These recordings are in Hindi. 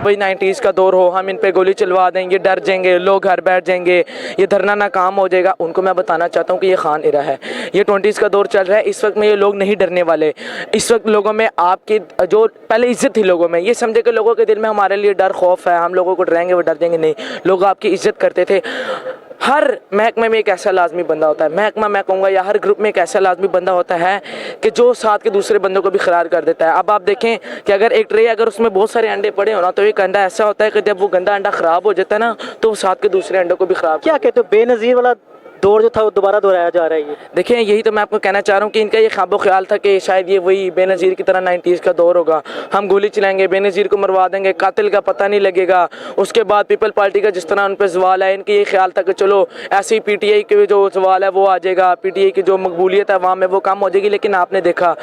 वही 90s का दौर हो, हम इन पे गोली चलवा देंगे, डर जाएंगे, लोग घर बैठ जाएंगे, ये धरना नाकाम हो जाएगा। उनको मैं बताना चाहता हूँ कि ये खान इरा है, ये 20s का दौर चल रहा है। इस वक्त में ये लोग नहीं डरने वाले। इस वक्त लोगों में आपकी जो पहले इज्जत थी लोगों में, ये समझे कि लोगों के दिल में हमारे लिए डर खौफ है, हम लोगों को डराएंगे वो डर जाएंगे, नहीं, लोग आपकी इज्जत करते थे। हर महकमे में एक ऐसा लाजमी बंदा होता है, महकमा मैं कहूँगा, या हर ग्रुप में एक ऐसा लाजमी बंदा होता है कि जो साथ के दूसरे बंदों को भी खरार कर देता है। अब आप देखें कि अगर एक ट्रे अगर उसमें बहुत सारे अंडे पड़े हो ना, तो एक अंडा ऐसा होता है कि जब वो गंदा अंडा ख़राब हो जाता है ना, तो वो साथ के दूसरे अंडों को भी ख़राब। क्या कहते हो, बेनज़ीर वाला दौर जो था वो दोबारा दोहराया जा रहा है? ये देखिए, यही तो मैं आपको कहना चाह रहा हूँ कि इनका ये ख्वाबो ख्याल था कि शायद ये वही बेनज़ीर की तरह 90s का दौर होगा, हम गोली चलाएंगे, बेनज़ीर को मरवा देंगे, कातिल का पता नहीं लगेगा। उसके बाद पीपल पार्टी का जिस तरह उन पर सवाल है, इनका ये ख्याल था कि चलो ऐसे ही PTI के जो सवाल है वो आ जाएगा, PTI की जो मकबूलियत है वहाँ में वो कम हो जाएगी। लेकिन आपने देखा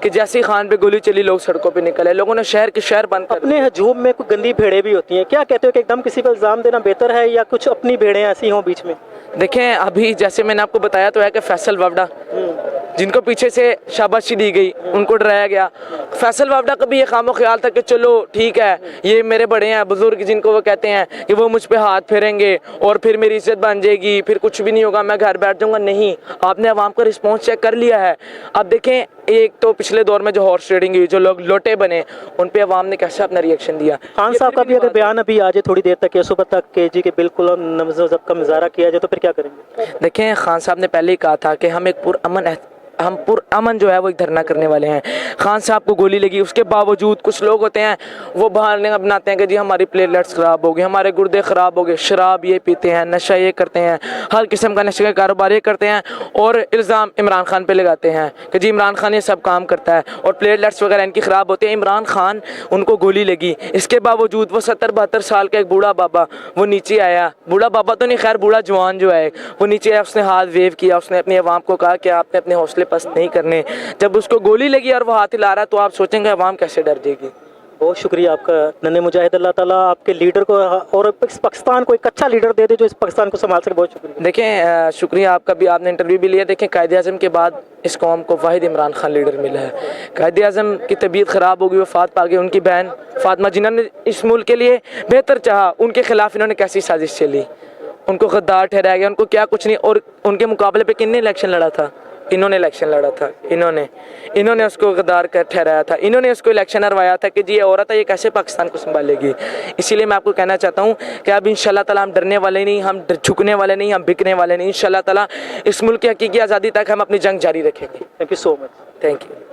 कि जैसे ही खान पे गोली चली, लोग सड़कों पर निकले, लोगों ने शहर के शहर बंद कर। अपने हजूम में कुछ गंदी भेड़ें भी होती हैं, क्या कहते हो कि एकदम किसी पर इल्ज़ाम देना बेहतर है या कुछ अपनी भेड़ें ऐसी हों बीच में? देखें, अभी जैसे मैंने आपको बताया तो है कि फैसल वावड़ा जिनको पीछे से शाबाशी दी गई, उनको डराया गया। फैसल वावड़ा का भी ये खामो ख्याल था कि चलो ठीक है, ये मेरे बड़े हैं बुजुर्ग, जिनको वो कहते हैं कि वो मुझ पे हाथ फेरेंगे और फिर मेरी इज्जत बन जाएगी, फिर कुछ भी नहीं होगा, मैं घर बैठ जाऊंगा। नहीं, आपने अवाम का रिस्पॉन्स चेक कर लिया है। अब देखें, एक तो पिछले दौर में जो हॉर्स ट्रेडिंग हुई, जो लोग लोटे बने, उन पे अवाम ने कैसा अपना रिएक्शन दिया। खान साहब का भी अगर बयान अभी आ जाए थोड़ी देर तक या सुबह तक के जी के बिल्कुल नज़र का मुजाहरा किया जाए तो फिर क्या करेंगे? देखें, खान साहब ने पहले ही कहा था कि हम एक पुरअमन जो है वो एक धरना करने वाले हैं। खान साहब को गोली लगी, उसके बावजूद कुछ लोग होते हैं वो बहाने बनाते हैं कि जी हमारी प्लेटलेट्स ख़राब हो गए, हमारे गुर्दे ख़राब हो गए, शराब ये पीते हैं, नशा ये करते हैं, हर किस्म का नशे का कारोबार ये करते हैं, और इल्ज़ाम इमरान खान पे लगाते हैं कि जी इमरान खान ये सब काम करता है और प्लेटलेट्स वगैरह इनकी ख़राब होती है। इमरान खान, उनको गोली लगी, इसके बावजूद वो 70-72 साल का एक बूढ़ा बाबा वो नीचे आया, बूढ़ा बाबा तो नहीं, खैर बूढ़ा जवान जो है वो नीचे आया, उसने हाथ वेव किया, उसने अपनी आवाम को कहा कि आपने अपने हौसले पस्त नहीं करने। जब उसको गोली लगी और वो हाथ हिला रहा है तो आप सोचेंगे अवाम कैसे डर जाएगी। बहुत शुक्रिया आपका नन्हे मुजाहिद, अल्लाह ताला आपके लीडर को और इस पाकिस्तान को एक अच्छा लीडर दे दे जो इस पाकिस्तान को संभाल सके। बहुत शुक्रिया। देखें, शुक्रिया आपका भी, आपने इंटरव्यू भी लिया। देखें, कायदे आज़म के बाद इस कौम को वाहिद इमरान खान लीडर मिला है। कायदे आज़म की तबीयत ख़राब हो गई, वफ़ात पा गई, उनकी बहन फातिमा जिन्होंने इस मुल्क के लिए बेहतर चाहा, उनके खिलाफ इन्होंने कैसी साजिश चली, उनको गद्दार ठहराया गया, उनको क्या कुछ नहीं। और उनके मुकाबले पे किसने इलेक्शन लड़ा था? इन्होंने इलेक्शन लड़ा था, इन्होंने उसको गद्दार कर ठहराया था, इन्होंने उसको इलेक्शन हरवाया था कि जी ये औरत है, ये कैसे पाकिस्तान को संभालेगी। इसीलिए मैं आपको कहना चाहता हूँ कि अब इंशाल्लाह ताला हम डरने वाले नहीं, हम झुकने वाले नहीं, हम बिकने वाले नहीं। इंशाल्लाह ताला इस मुल्क की हकीकी आज़ादी तक हम अपनी जंग जारी रखेंगे। Thank you so much. Thank you.